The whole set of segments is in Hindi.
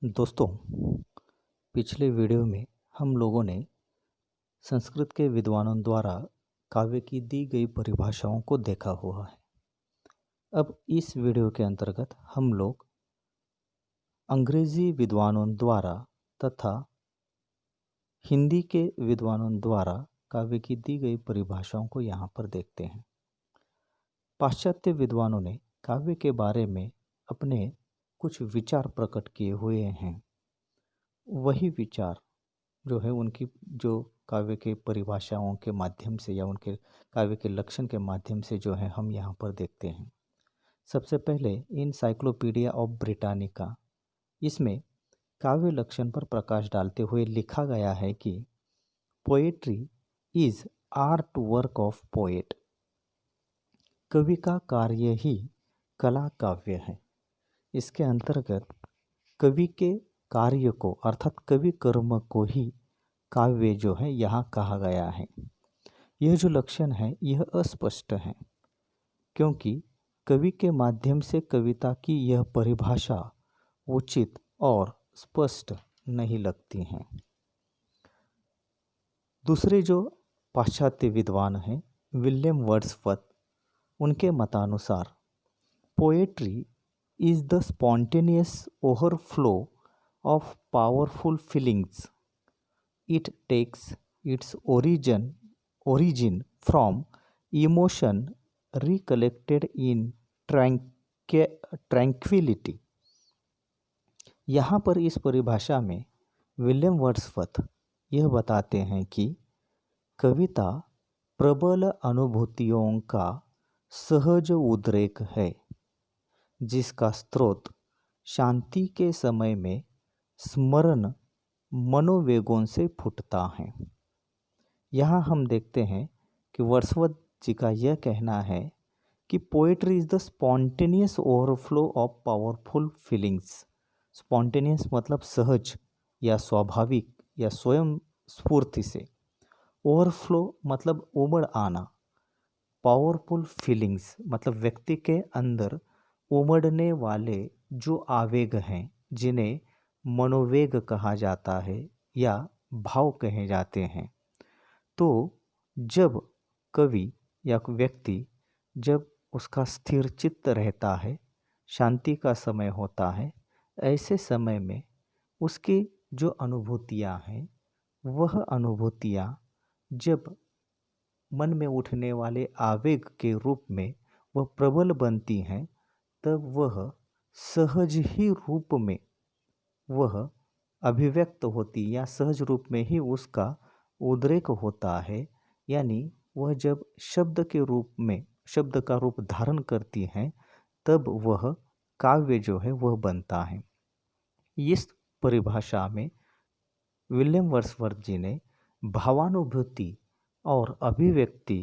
दोस्तों, पिछले वीडियो में हम लोगों ने संस्कृत के विद्वानों द्वारा काव्य की दी गई परिभाषाओं को देखा हुआ है। अब इस वीडियो के अंतर्गत हम लोग अंग्रेजी विद्वानों द्वारा तथा हिंदी के विद्वानों द्वारा काव्य की दी गई परिभाषाओं को यहाँ पर देखते हैं। पाश्चात्य विद्वानों ने काव्य के बारे में अपने कुछ विचार प्रकट किए हुए हैं। वही विचार जो है उनकी जो काव्य के परिभाषाओं के माध्यम से या उनके काव्य के लक्षण के माध्यम से जो है हम यहाँ पर देखते हैं। सबसे पहले इनसाइक्लोपीडिया ऑफ ब्रिटानिका, इसमें काव्य लक्षण पर प्रकाश डालते हुए लिखा गया है कि poetry is art work of poet, कवि का कार्य ही कला काव्य है। इसके अंतर्गत कवि के कार्य को अर्थात कवि कर्म को ही काव्य जो है यहाँ कहा गया है। यह जो लक्षण है यह अस्पष्ट है, क्योंकि कवि के माध्यम से कविता की यह परिभाषा उचित और स्पष्ट नहीं लगती हैं। दूसरे जो पाश्चात्य विद्वान हैं विलियम वर्ड्सवर्थ, उनके मतानुसार poetry is the spontaneous overflow of powerful feelings. It takes its origin from emotion recollected in tranquility. यहाँ पर इस परिभाषा में विलियम वर्ड्सवर्थ यह बताते हैं कि कविता प्रबल अनुभूतियों का सहज उद्रेक है, जिसका स्रोत शांति के समय में स्मरण मनोवेगों से फूटता है। यहाँ हम देखते हैं कि वर्ड्सवर्थ जी का यह कहना है कि poetry is the spontaneous overflow of powerful feelings. Spontaneous मतलब सहज या स्वाभाविक या स्वयं स्फूर्ति से, ओवरफ्लो मतलब उमड़ आना, पावरफुल फीलिंग्स मतलब व्यक्ति के अंदर उमड़ने वाले जो आवेग हैं, जिन्हें मनोवेग कहा जाता है या भाव कहे जाते हैं। तो जब कवि या व्यक्ति जब उसका स्थिर चित्त रहता है, शांति का समय होता है, ऐसे समय में उसकी जो अनुभूतियाँ हैं वह अनुभूतियाँ जब मन में उठने वाले आवेग के रूप में वह प्रबल बनती हैं, तब वह सहज ही रूप में वह अभिव्यक्त होती या सहज रूप में ही उसका उद्रेक होता है। यानी वह जब शब्द के रूप में शब्द का रूप धारण करती हैं, तब वह काव्य जो है वह बनता है। इस परिभाषा में विलियम वर्ड्सवर्थ जी ने भावानुभूति और अभिव्यक्ति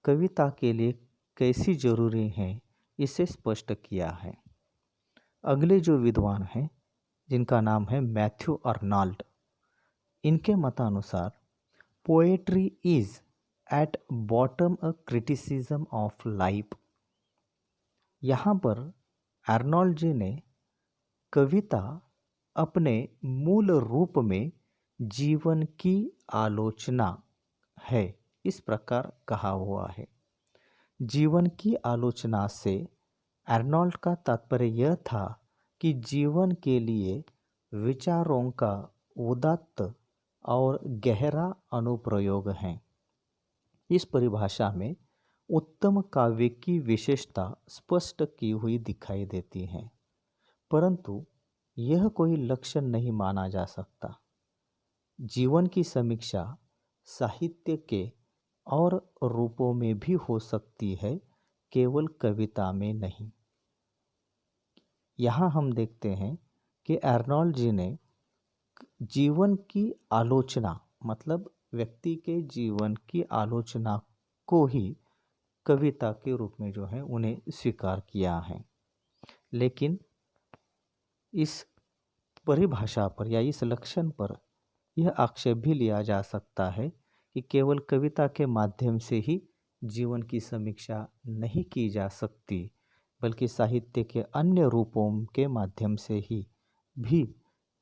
कविता के लिए कैसी जरूरी हैं, इसे स्पष्ट किया है। अगले जो विद्वान हैं जिनका नाम है मैथ्यू अर्नाल्ड, इनके मतानुसार poetry is at bottom a criticism of life. यहाँ पर अर्नाल्ड जी ने कविता अपने मूल रूप में जीवन की आलोचना है इस प्रकार कहा हुआ है। जीवन की आलोचना से अर्नाल्ड का तात्पर्य यह था कि जीवन के लिए विचारों का उदात्त और गहरा अनुप्रयोग है। इस परिभाषा में उत्तम काव्य की विशेषता स्पष्ट की हुई दिखाई देती है, परंतु यह कोई लक्षण नहीं माना जा सकता। जीवन की समीक्षा साहित्य के और रूपों में भी हो सकती है, केवल कविता में नहीं। यहाँ हम देखते हैं कि अर्नाल्ड जी ने जीवन की आलोचना मतलब व्यक्ति के जीवन की आलोचना को ही कविता के रूप में जो है उन्हें स्वीकार किया है। लेकिन इस परिभाषा पर या इस लक्षण पर यह आक्षेप भी लिया जा सकता है कि केवल कविता के माध्यम से ही जीवन की समीक्षा नहीं की जा सकती, बल्कि साहित्य के अन्य रूपों के माध्यम से ही भी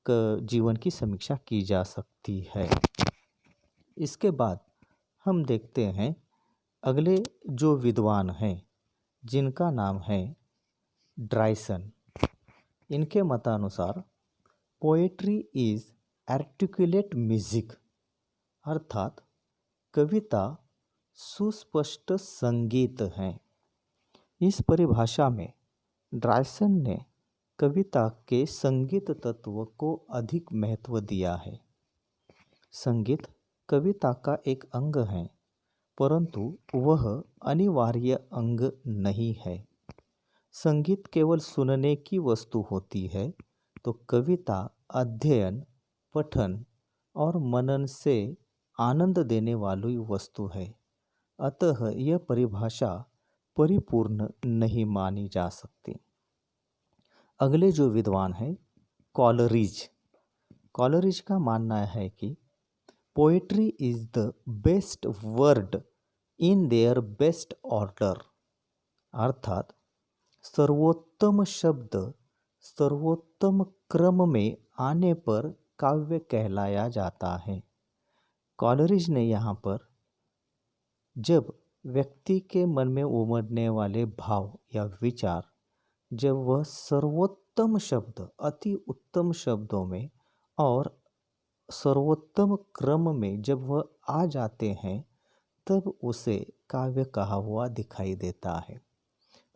जीवन की समीक्षा की जा सकती है। इसके बाद हम देखते हैं अगले जो विद्वान हैं जिनका नाम है ड्रायसन। इनके मतानुसार पोएट्री इज आर्टिकुलेट म्यूजिक, अर्थात कविता सुस्पष्ट संगीत है। इस परिभाषा में ड्रायसन ने कविता के संगीत तत्व को अधिक महत्व दिया है। संगीत कविता का एक अंग है, परंतु वह अनिवार्य अंग नहीं है। संगीत केवल सुनने की वस्तु होती है, तो कविता अध्ययन, पठन और मनन से आनंद देने वाली वस्तु है। अतः यह परिभाषा परिपूर्ण नहीं मानी जा सकती। अगले जो विद्वान हैं कॉलरिज। कॉलरिज का मानना है कि poetry is the best word in their best order, अर्थात सर्वोत्तम शब्द सर्वोत्तम क्रम में आने पर काव्य कहलाया जाता है। कॉलरिज ने यहाँ पर जब व्यक्ति के मन में उमड़ने वाले भाव या विचार, जब वह सर्वोत्तम शब्द अति उत्तम शब्दों में और सर्वोत्तम क्रम में जब वह आ जाते हैं, तब उसे काव्य कहा हुआ दिखाई देता है।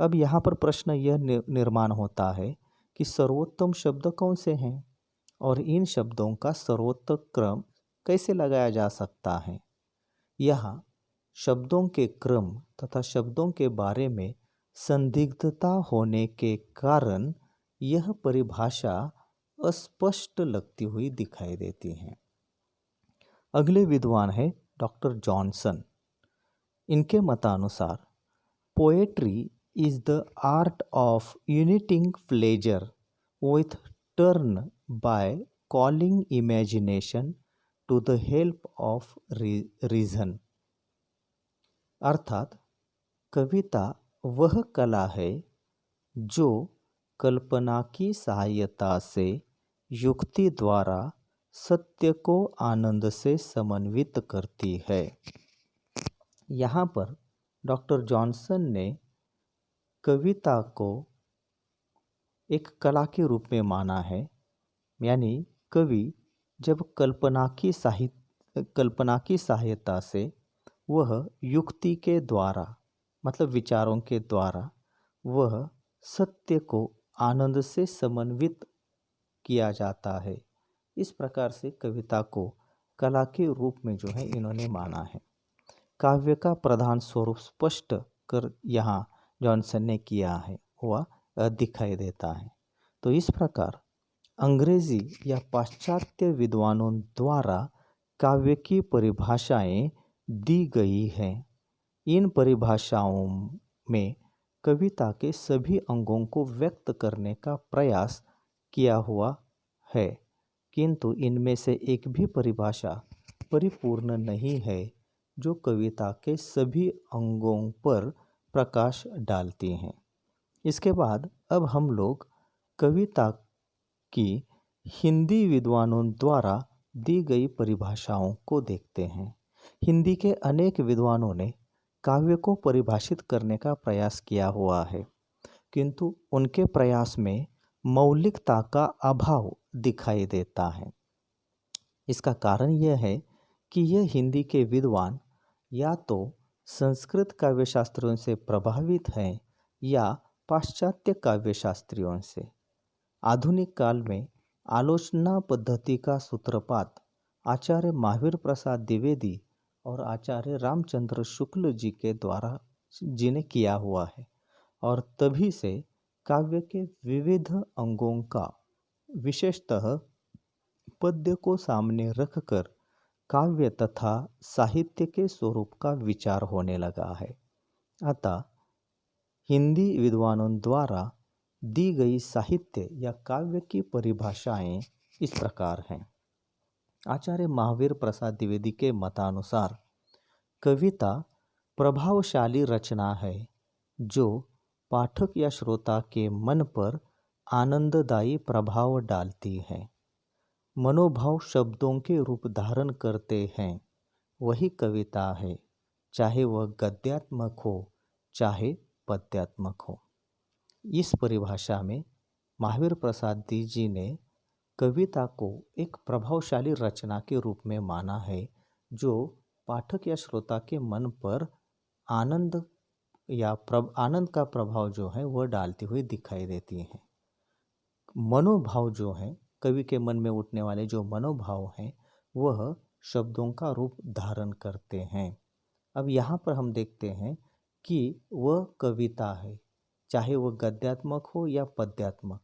अब यहाँ पर प्रश्न यह निर्माण होता है कि सर्वोत्तम शब्द कौन से हैं और इन शब्दों का सर्वोत्तम क्रम कैसे लगाया जा सकता है। यहाँ शब्दों के क्रम तथा शब्दों के बारे में संदिग्धता होने के कारण यह परिभाषा अस्पष्ट लगती हुई दिखाई देती है। अगले विद्वान है डॉक्टर जॉनसन। इनके मतानुसार poetry is the art of uniting pleasure with turn by calling imagination to the help of reason, अर्थात कविता वह कला है जो कल्पना की सहायता से युक्ति द्वारा सत्य को आनंद से समन्वित करती है। यहाँ पर डॉक्टर जॉनसन ने कविता को एक कला के रूप में माना है, यानी कवि जब कल्पना की सहायता से वह युक्ति के द्वारा मतलब विचारों के द्वारा वह सत्य को आनंद से समन्वित किया जाता है। इस प्रकार से कविता को कला के रूप में जो है इन्होंने माना है। काव्य का प्रधान स्वरूप स्पष्ट कर यहाँ जॉनसन ने किया है, वह दिखाई देता है। तो इस प्रकार अंग्रेजी या पाश्चात्य विद्वानों द्वारा काव्य की परिभाषाएं दी गई हैं। इन परिभाषाओं में कविता के सभी अंगों को व्यक्त करने का प्रयास किया हुआ है, किंतु इनमें से एक भी परिभाषा परिपूर्ण नहीं है जो कविता के सभी अंगों पर प्रकाश डालती हैं। इसके बाद अब हम लोग कविता की हिंदी विद्वानों द्वारा दी गई परिभाषाओं को देखते हैं। हिंदी के अनेक विद्वानों ने काव्य को परिभाषित करने का प्रयास किया हुआ है, किंतु उनके प्रयास में मौलिकता का अभाव दिखाई देता है। इसका कारण यह है कि यह हिंदी के विद्वान या तो संस्कृत काव्यशास्त्रियों से प्रभावित हैं या पाश्चात्य काव्यशास्त्रियों से। आधुनिक काल में आलोचना पद्धति का सूत्रपात आचार्य महावीर प्रसाद द्विवेदी और आचार्य रामचंद्र शुक्ल जी के द्वारा जिन्हें किया हुआ है, और तभी से काव्य के विविध अंगों का विशेषतः पद्य को सामने रखकर काव्य तथा साहित्य के स्वरूप का विचार होने लगा है। अतः हिंदी विद्वानों द्वारा दी गई साहित्य या काव्य की परिभाषाएं इस प्रकार हैं। आचार्य महावीर प्रसाद द्विवेदी के मतानुसार कविता प्रभावशाली रचना है जो पाठक या श्रोता के मन पर आनंददायी प्रभाव डालती है। मनोभाव शब्दों के रूप धारण करते हैं वही कविता है, चाहे वह गद्यात्मक हो चाहे पद्यात्मक हो। इस परिभाषा में महावीर प्रसाद जी ने कविता को एक प्रभावशाली रचना के रूप में माना है, जो पाठक या श्रोता के मन पर आनंद आनंद का प्रभाव जो है वह डालती हुई दिखाई देती है। मनोभाव जो है, कवि के मन में उठने वाले जो मनोभाव हैं वह शब्दों का रूप धारण करते हैं। अब यहाँ पर हम देखते हैं कि वह कविता है, चाहे वह गद्यात्मक हो या पद्यात्मक।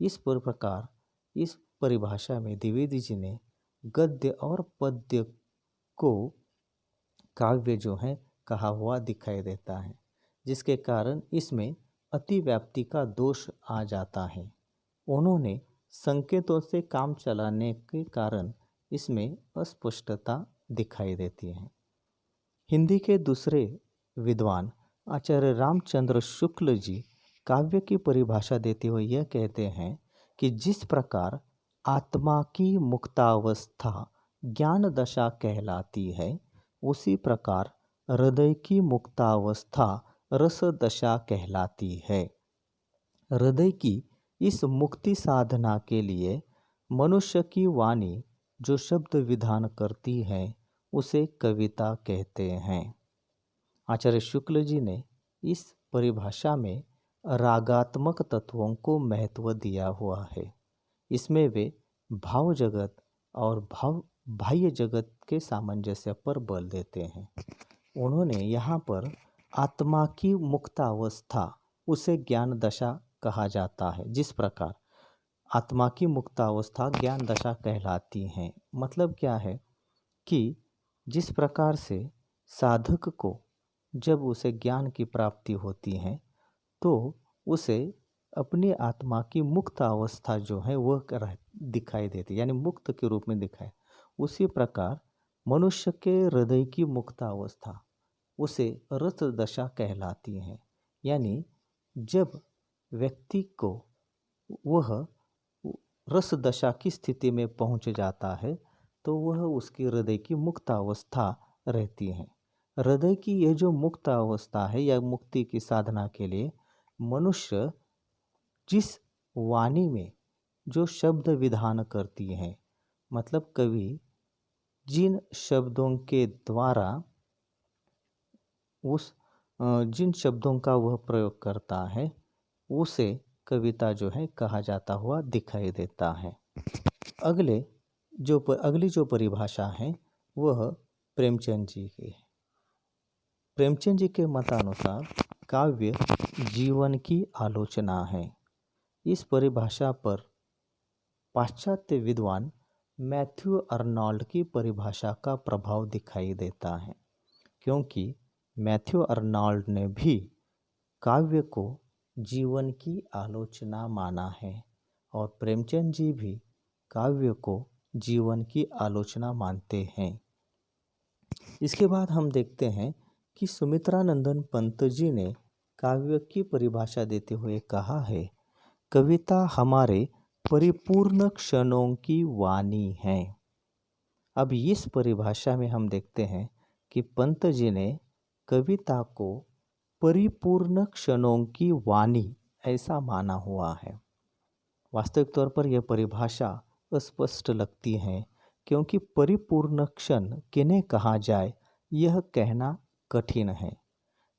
इस प्रकार इस परिभाषा में द्विवेदी जी ने गद्य और पद्य को काव्य जो है कहा हुआ दिखाई देता है, जिसके कारण इसमें अतिव्याप्ति का दोष आ जाता है। उन्होंने संकेतों से काम चलाने के कारण इसमें अस्पष्टता दिखाई देती है। हिंदी के दूसरे विद्वान आचार्य रामचंद्र शुक्ल जी काव्य की परिभाषा देते हुए यह कहते हैं कि जिस प्रकार आत्मा की मुक्तावस्था ज्ञान दशा कहलाती है, उसी प्रकार हृदय की मुक्तावस्था रस दशा कहलाती है। हृदय की इस मुक्ति साधना के लिए मनुष्य की वाणी जो शब्द विधान करती है उसे कविता कहते हैं। आचार्य शुक्ल जी ने इस परिभाषा में रागात्मक तत्वों को महत्व दिया हुआ है। इसमें वे भाव जगत और बाह्य जगत के सामंजस्य पर बल देते हैं। उन्होंने यहाँ पर आत्मा की मुक्तावस्था उसे ज्ञान दशा कहा जाता है। जिस प्रकार आत्मा की मुक्तावस्था ज्ञान दशा कहलाती है, मतलब क्या है कि जिस प्रकार से साधक को जब उसे ज्ञान की प्राप्ति होती है तो उसे अपनी आत्मा की मुक्त अवस्था जो है वह दिखाई देती है, यानी मुक्त के रूप में दिखाए। उसी प्रकार मनुष्य के हृदय की मुक्त अवस्था उसे रस दशा कहलाती है, यानी जब व्यक्ति को वह रस दशा की स्थिति में पहुंच जाता है तो वह उसकी हृदय की मुक्त अवस्था रहती है। हृदय की यह जो मुक्त अवस्था है या मुक्ति की साधना के लिए मनुष्य जिस वाणी में जो शब्द विधान करती है, मतलब कवि जिन शब्दों के द्वारा जिन शब्दों का वह प्रयोग करता है उसे कविता जो है कहा जाता हुआ दिखाई देता है। अगली जो परिभाषा है वह प्रेमचंद जी की है। प्रेमचंद जी के मतानुसार काव्य जीवन की आलोचना है। इस परिभाषा पर पाश्चात्य विद्वान मैथ्यू अर्नोल्ड की परिभाषा का प्रभाव दिखाई देता है, क्योंकि मैथ्यू अर्नोल्ड ने भी काव्य को जीवन की आलोचना माना है और प्रेमचंद जी भी काव्य को जीवन की आलोचना मानते हैं। इसके बाद हम देखते हैं कि सुमित्रानंदन पंत जी ने काव्य की परिभाषा देते हुए कहा है, कविता हमारे परिपूर्ण क्षणों की वाणी है। अब इस परिभाषा में हम देखते हैं कि पंत जी ने कविता को परिपूर्ण क्षणों की वाणी ऐसा माना हुआ है। वास्तविक तौर पर यह परिभाषा अस्पष्ट लगती है, क्योंकि परिपूर्ण क्षण किन्हें कहा जाए यह कहना कठिन है।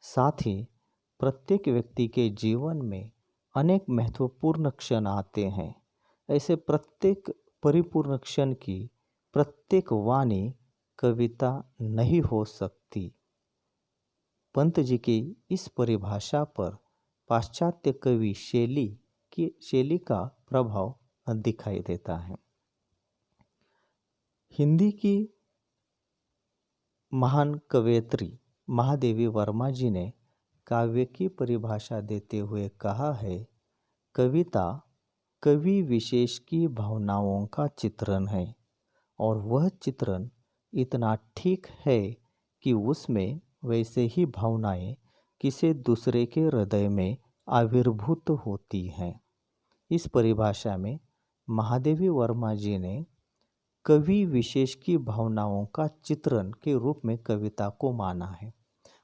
साथ ही प्रत्येक व्यक्ति के जीवन में अनेक महत्वपूर्ण क्षण आते हैं। ऐसे प्रत्येक परिपूर्ण क्षण की प्रत्येक वाणी कविता नहीं हो सकती। पंत जी की इस परिभाषा पर पाश्चात्य कवि शैली का प्रभाव दिखाई देता है। हिंदी की महान कवयित्री महादेवी वर्मा जी ने काव्य की परिभाषा देते हुए कहा है, कविता कवि विशेष की भावनाओं का चित्रण है और वह चित्रण इतना ठीक है कि उसमें वैसे ही भावनाएं किसी दूसरे के हृदय में आविर्भूत होती हैं। इस परिभाषा में महादेवी वर्मा जी ने कवि विशेष की भावनाओं का चित्रण के रूप में कविता को माना है।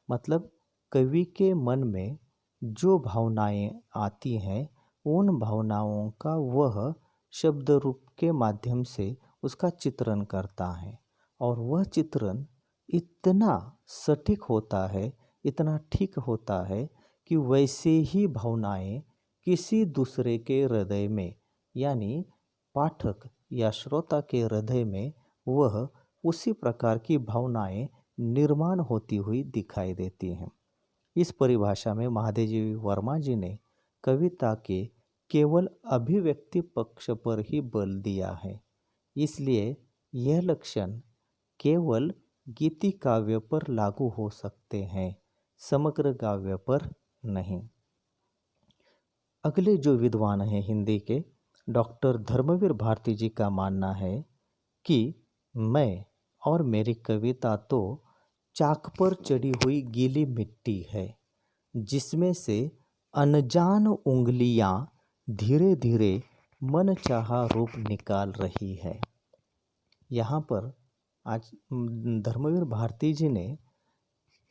मतलब कवि के मन में जो भावनाएं आती हैं उन भावनाओं का वह शब्द रूप के माध्यम से उसका चित्रण करता है और वह चित्रण इतना सटीक होता है, इतना ठीक होता है कि वैसे ही भावनाएं किसी दूसरे के हृदय में यानी पाठक या श्रोता के हृदय में वह उसी प्रकार की भावनाएं निर्माण होती हुई दिखाई देती हैं। इस परिभाषा में महादेवजी वर्मा जी ने कविता के केवल अभिव्यक्ति पक्ष पर ही बल दिया है। इसलिए यह लक्षण केवल गीति काव्य पर लागू हो सकते हैं, समग्र काव्य पर नहीं। अगले जो विद्वान हैं हिंदी के डॉक्टर धर्मवीर भारती जी का मानना है कि मैं और मेरी कविता तो चाक पर चढ़ी हुई गीली मिट्टी है जिसमें से अनजान उंगलियां धीरे धीरे मनचाहा रूप निकाल रही है। यहाँ पर आज धर्मवीर भारती जी ने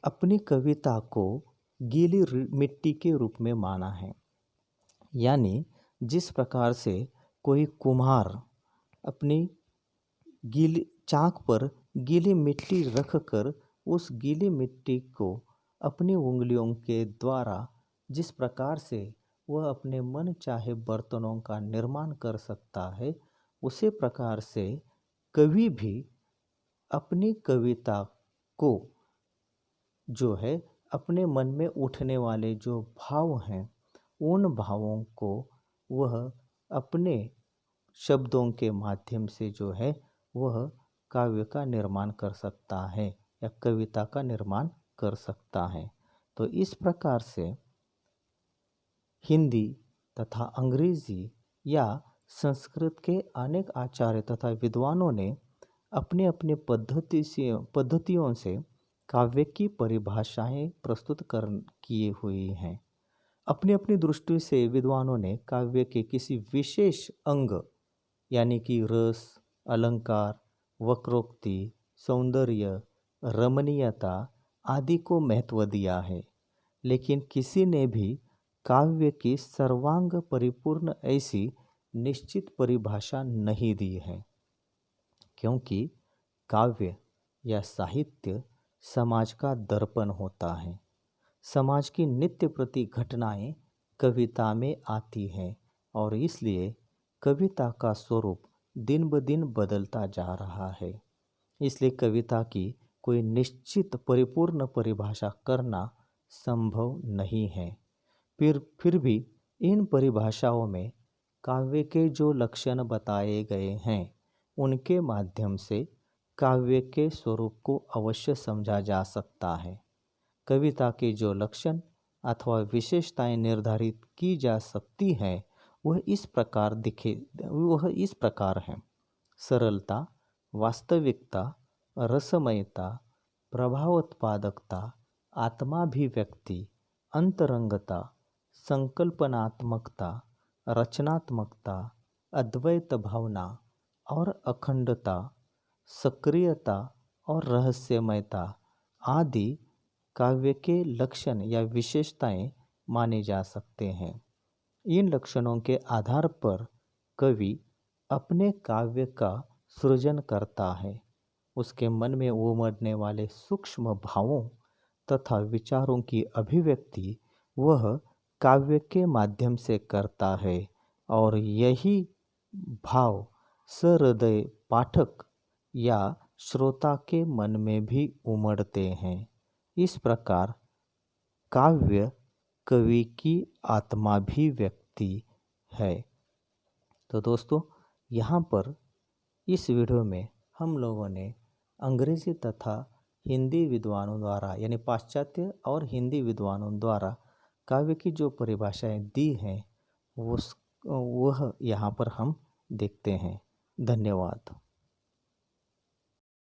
अपनी कविता को गीली मिट्टी के रूप में माना है। यानी जिस प्रकार से कोई कुम्हार अपनी गीली चाक पर गीली मिट्टी रखकर उस गीली मिट्टी को अपनी उंगलियों के द्वारा जिस प्रकार से वह अपने मन चाहे बर्तनों का निर्माण कर सकता है, उसी प्रकार से कवि भी अपनी कविता को जो है अपने मन में उठने वाले जो भाव हैं उन भावों को वह अपने शब्दों के माध्यम से जो है वह काव्य का निर्माण कर सकता है या कविता का निर्माण कर सकता है। तो इस प्रकार से हिंदी तथा अंग्रेजी या संस्कृत के अनेक आचार्य तथा विद्वानों ने अपने अपने पद्धतियों से काव्य की परिभाषाएं प्रस्तुत किए हुई हैं। अपनी अपनी दृष्टि से विद्वानों ने काव्य के किसी विशेष अंग यानी कि रस, अलंकार, वक्रोक्ति, सौंदर्य, रमणीयता आदि को महत्व दिया है, लेकिन किसी ने भी काव्य की सर्वांग परिपूर्ण ऐसी निश्चित परिभाषा नहीं दी है, क्योंकि काव्य या साहित्य समाज का दर्पण होता है। समाज की नित्य प्रति घटनाएं कविता में आती हैं और इसलिए कविता का स्वरूप दिन ब दिन बदलता जा रहा है। इसलिए कविता की कोई निश्चित परिपूर्ण परिभाषा करना संभव नहीं है। फिर भी इन परिभाषाओं में काव्य के जो लक्षण बताए गए हैं उनके माध्यम से काव्य के स्वरूप को अवश्य समझा जा सकता है। कविता के जो लक्षण अथवा विशेषताएं निर्धारित की जा सकती हैं वह इस प्रकार हैं: सरलता, वास्तविकता, रसमयता, प्रभावोत्पादकता, आत्माभिव्यक्ति, अंतरंगता, संकल्पनात्मकता, रचनात्मकता, अद्वैत भावना और अखंडता, सक्रियता और रहस्यमयता आदि काव्य के लक्षण या विशेषताएं माने जा सकते हैं। इन लक्षणों के आधार पर कवि अपने काव्य का सृजन करता है। उसके मन में उमड़ने वाले सूक्ष्म भावों तथा विचारों की अभिव्यक्ति वह काव्य के माध्यम से करता है और यही भाव सहृदय पाठक या श्रोता के मन में भी उमड़ते हैं। इस प्रकार काव्य कवि की आत्माभिव्यक्ति है। तो दोस्तों, यहाँ पर इस वीडियो में हम लोगों ने अंग्रेजी तथा हिंदी विद्वानों द्वारा यानी पाश्चात्य और हिंदी विद्वानों द्वारा काव्य की जो परिभाषाएं दी हैं वह यहाँ पर हम देखते हैं। धन्यवाद।